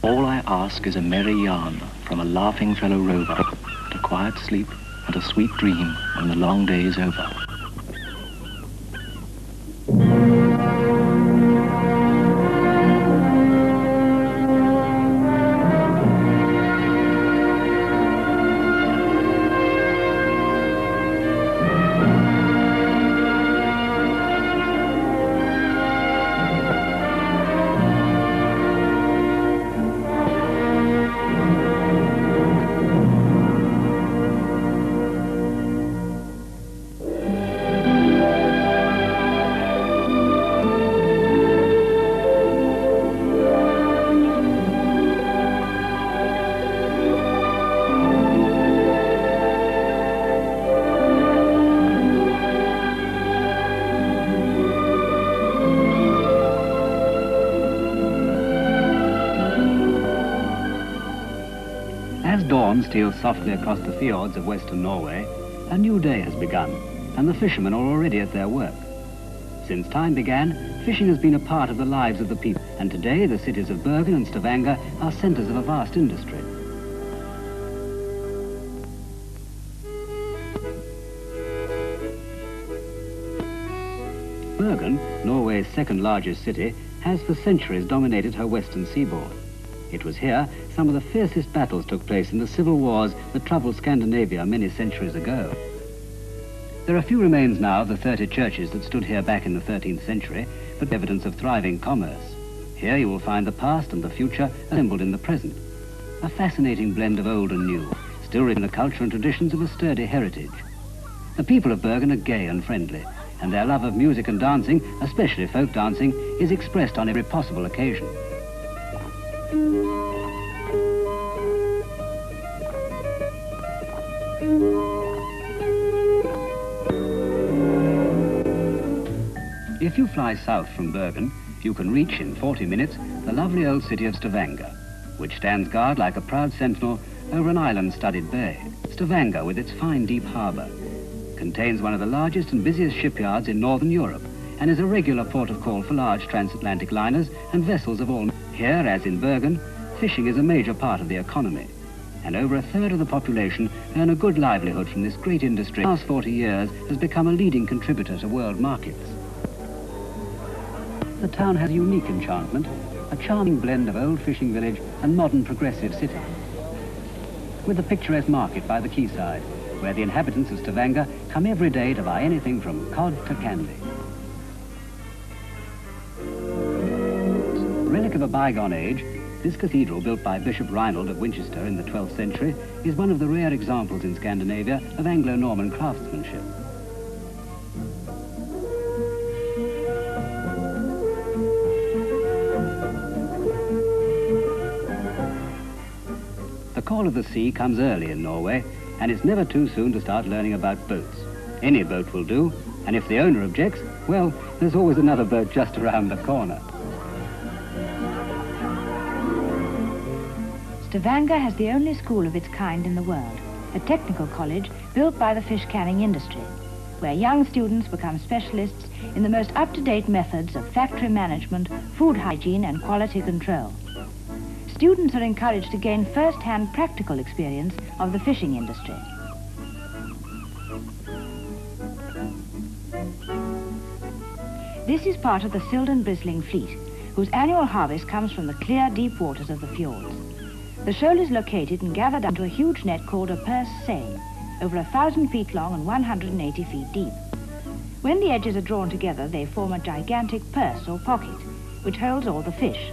All I ask is a merry yarn from a laughing fellow rover, and a quiet sleep and a sweet dream when the long day is over. As dawn steals softly across the fjords of western Norway, a new day has begun, and the fishermen are already at their work. Since time began, fishing has been a part of the lives of the people, and today the cities of Bergen and Stavanger are centres of a vast industry. Bergen, Norway's second largest city, has for centuries dominated her western seaboard. It was here some of the fiercest battles took place in the civil wars that troubled Scandinavia many centuries ago. There are few remains now of the 30 churches that stood here back in the 13th century, but evidence of thriving commerce. Here you will find the past and the future assembled in the present. A fascinating blend of old and new, still rich in the culture and traditions of a sturdy heritage. The people of Bergen are gay and friendly, and their love of music and dancing, especially folk dancing, is expressed on every possible occasion. If you fly south from Bergen, you can reach in 40 minutes the lovely old city of Stavanger, which stands guard like a proud sentinel over an island-studded bay. Stavanger, with its fine deep harbour, contains one of the largest and busiest shipyards in northern Europe and is a regular port of call for large transatlantic liners and vessels of all. Here, as in Bergen, fishing is a major part of the economy, and over a third of the population earn a good livelihood from this great industry. In the last 40 years has become a leading contributor to world markets. The town has unique enchantment, a charming blend of old fishing village and modern progressive city, with a picturesque market by the quayside, where the inhabitants of Stavanger come every day to buy anything from cod to candy. Relic of a bygone age, this cathedral, built by Bishop Reinald of Winchester in the 12th century, is one of the rare examples in Scandinavia of Anglo-Norman craftsmanship. The call of the sea comes early in Norway, and it's never too soon to start learning about boats. Any boat will do, and if the owner objects, well, there's always another boat just around the corner. Stavanger has the only school of its kind in the world, a technical college built by the fish canning industry, where young students become specialists in the most up-to-date methods of factory management, food hygiene and quality control. Students are encouraged to gain first-hand practical experience of the fishing industry. This is part of the Silden bristling fleet, whose annual harvest comes from the clear, deep waters of the fjords. The shoal is located and gathered into a huge net called a purse seine, over 1,000 feet long and 180 feet deep. When the edges are drawn together, they form a gigantic purse or pocket, which holds all the fish.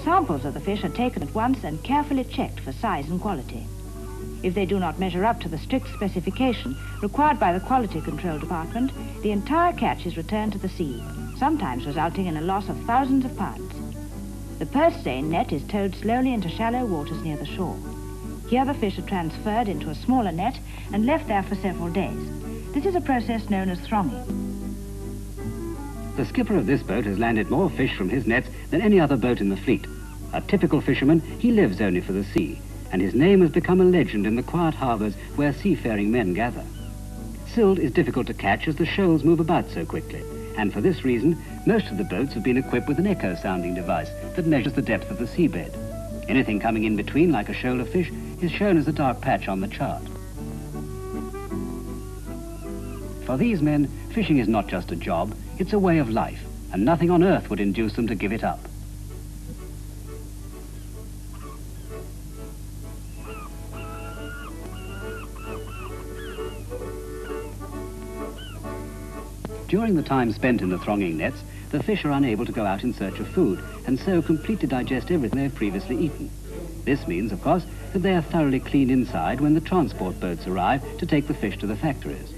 Samples of the fish are taken at once and carefully checked for size and quality. If they do not measure up to the strict specification required by the quality control department, the entire catch is returned to the sea, sometimes resulting in a loss of thousands of pounds. The purse seine net is towed slowly into shallow waters near the shore. Here the fish are transferred into a smaller net and left there for several days. This is a process known as thronging. The skipper of this boat has landed more fish from his nets than any other boat in the fleet. A typical fisherman, he lives only for the sea, and his name has become a legend in the quiet harbours where seafaring men gather. Silt is difficult to catch as the shoals move about so quickly, and for this reason, most of the boats have been equipped with an echo-sounding device that measures the depth of the seabed. Anything coming in between, like a shoal of fish, is shown as a dark patch on the chart. For these men, fishing is not just a job, it's a way of life, and nothing on earth would induce them to give it up. During the time spent in the thronging nets, the fish are unable to go out in search of food, and so completely digest everything they have previously eaten. This means, of course, that they are thoroughly clean inside when the transport boats arrive to take the fish to the factories.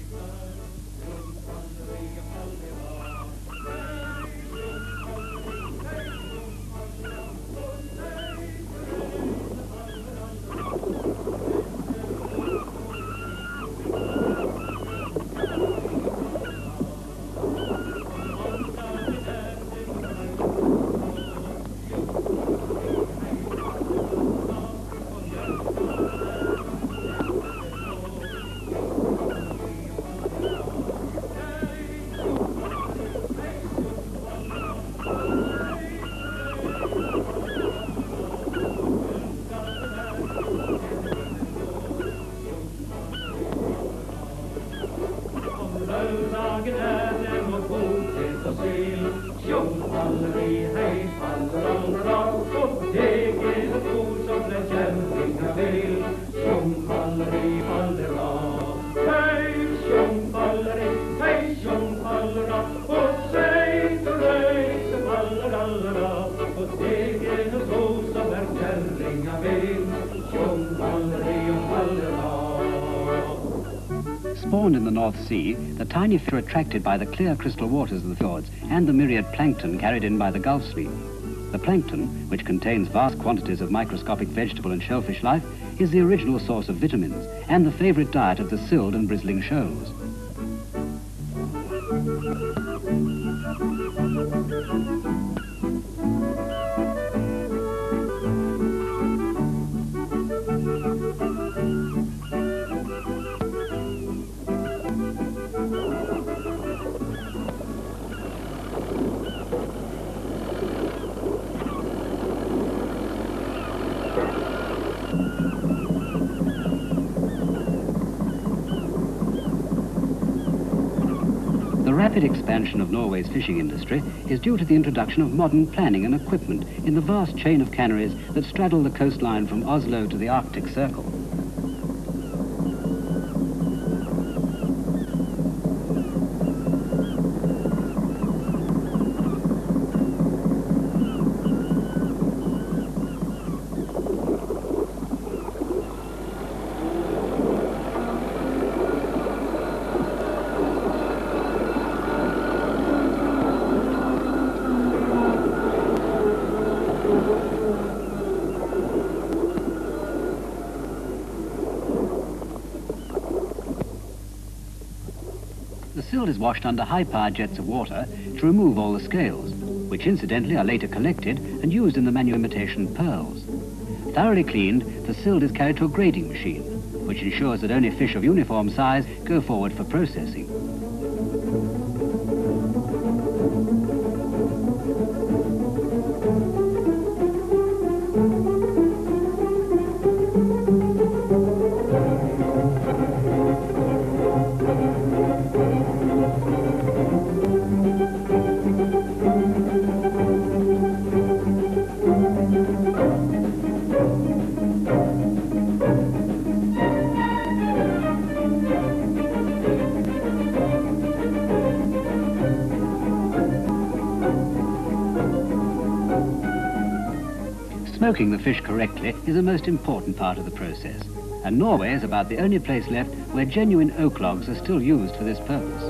Spawned in the North Sea, the tiny fish are attracted by the clear crystal waters of the fjords and the myriad plankton carried in by the Gulf Stream. The plankton, which contains vast quantities of microscopic vegetable and shellfish life, is the original source of vitamins and the favourite diet of the silled and bristling shoals. The rapid expansion of Norway's fishing industry is due to the introduction of modern planning and equipment in the vast chain of canneries that straddle the coastline from Oslo to the Arctic Circle. The sill is washed under high-powered jets of water to remove all the scales, which incidentally are later collected and used in the manuimitation pearls. Thoroughly cleaned, the sill is carried to a grading machine, which ensures that only fish of uniform size go forward for processing. Smoking the fish correctly is a most important part of the process, and Norway is about the only place left where genuine oak logs are still used for this purpose.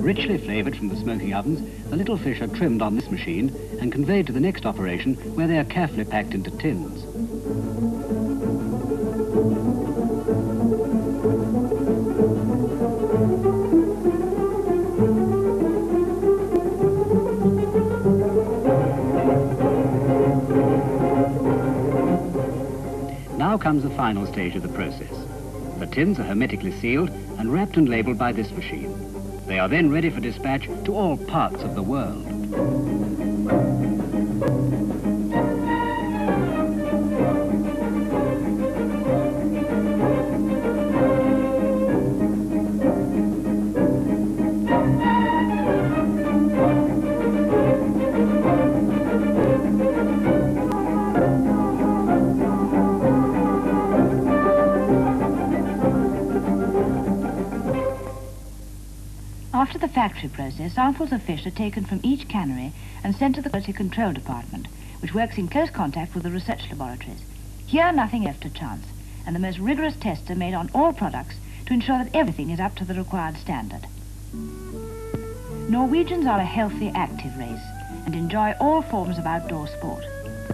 Richly flavoured from the smoking ovens, the little fish are trimmed on this machine and conveyed to the next operation where they are carefully packed into tins. Now comes the final stage of the process. The tins are hermetically sealed and wrapped and labelled by this machine. They are then ready for dispatch to all parts of the world. After the factory process, samples of fish are taken from each cannery and sent to the quality control department, which works in close contact with the research laboratories. Here, nothing is left to chance, and the most rigorous tests are made on all products to ensure that everything is up to the required standard. Norwegians are a healthy, active race and enjoy all forms of outdoor sport.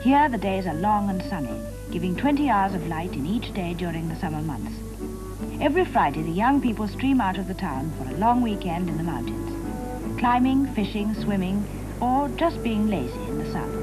Here, the days are long and sunny, giving 20 hours of light in each day during the summer months. Every Friday, the young people stream out of the town for a long weekend in the mountains, climbing, fishing, swimming, or just being lazy in the sun.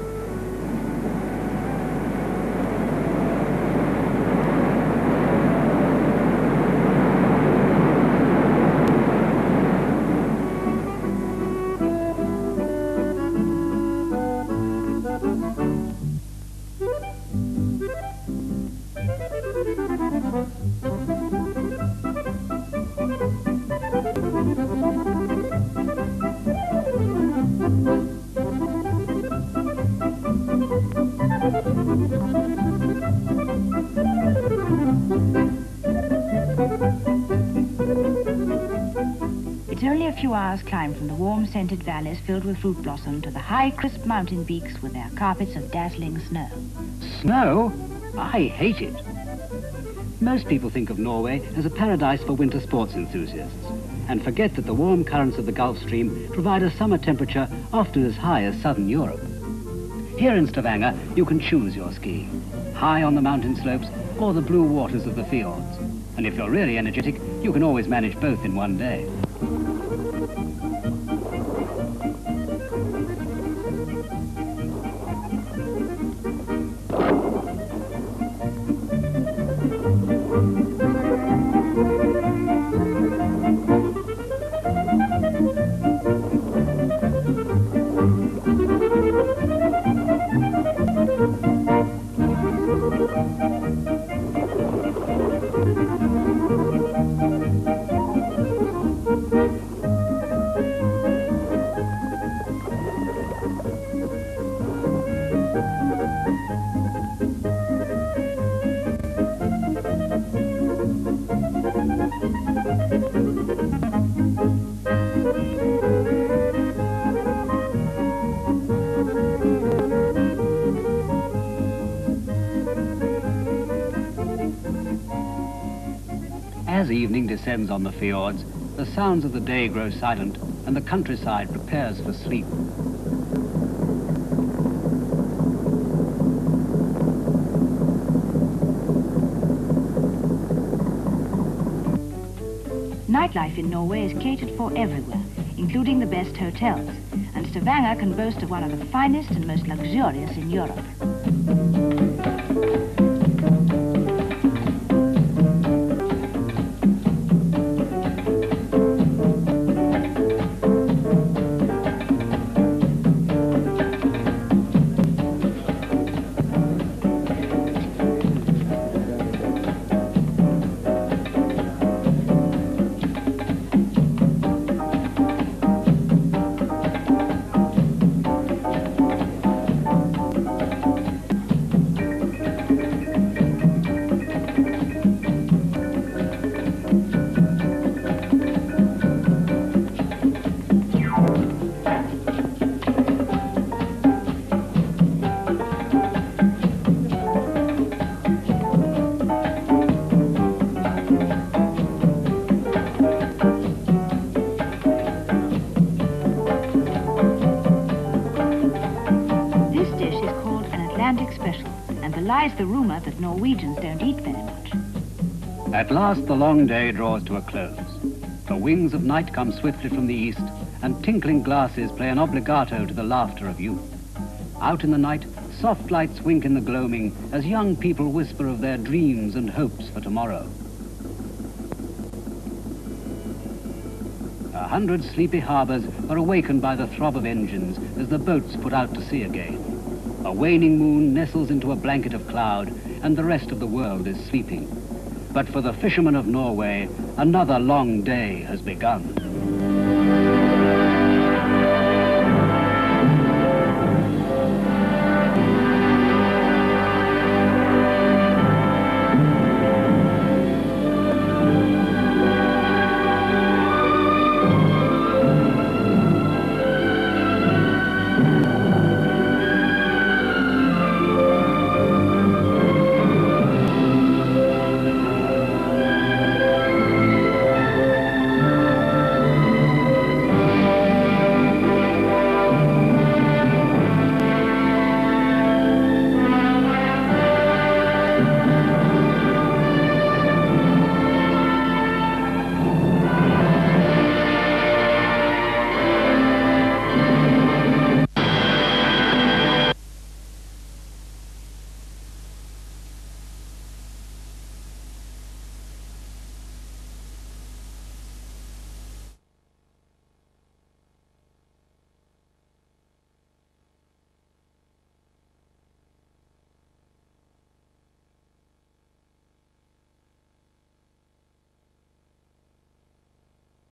It's only a few hours' climb from the warm, scented valleys filled with fruit blossom to the high, crisp mountain peaks with their carpets of dazzling snow. Snow? I hate it. Most people think of Norway as a paradise for winter sports enthusiasts and forget that the warm currents of the Gulf Stream provide a summer temperature often as high as southern Europe. Here in Stavanger, you can choose your ski, high on the mountain slopes or the blue waters of the fjords. And if you're really energetic, you can always manage both in one day. As evening descends on the fjords, the sounds of the day grow silent and the countryside prepares for sleep. Nightlife in Norway is catered for everywhere, including the best hotels, and Stavanger can boast of one of the finest and most luxurious in Europe. Lies the rumour that Norwegians don't eat very much. At last the long day draws to a close. The wings of night come swiftly from the east, and tinkling glasses play an obligato to the laughter of youth. Out in the night, soft lights wink in the gloaming as young people whisper of their dreams and hopes for tomorrow. 100 sleepy harbours are awakened by the throb of engines as the boats put out to sea again. A waning moon nestles into a blanket of cloud, and the rest of the world is sleeping. But for the fishermen of Norway, another long day has begun.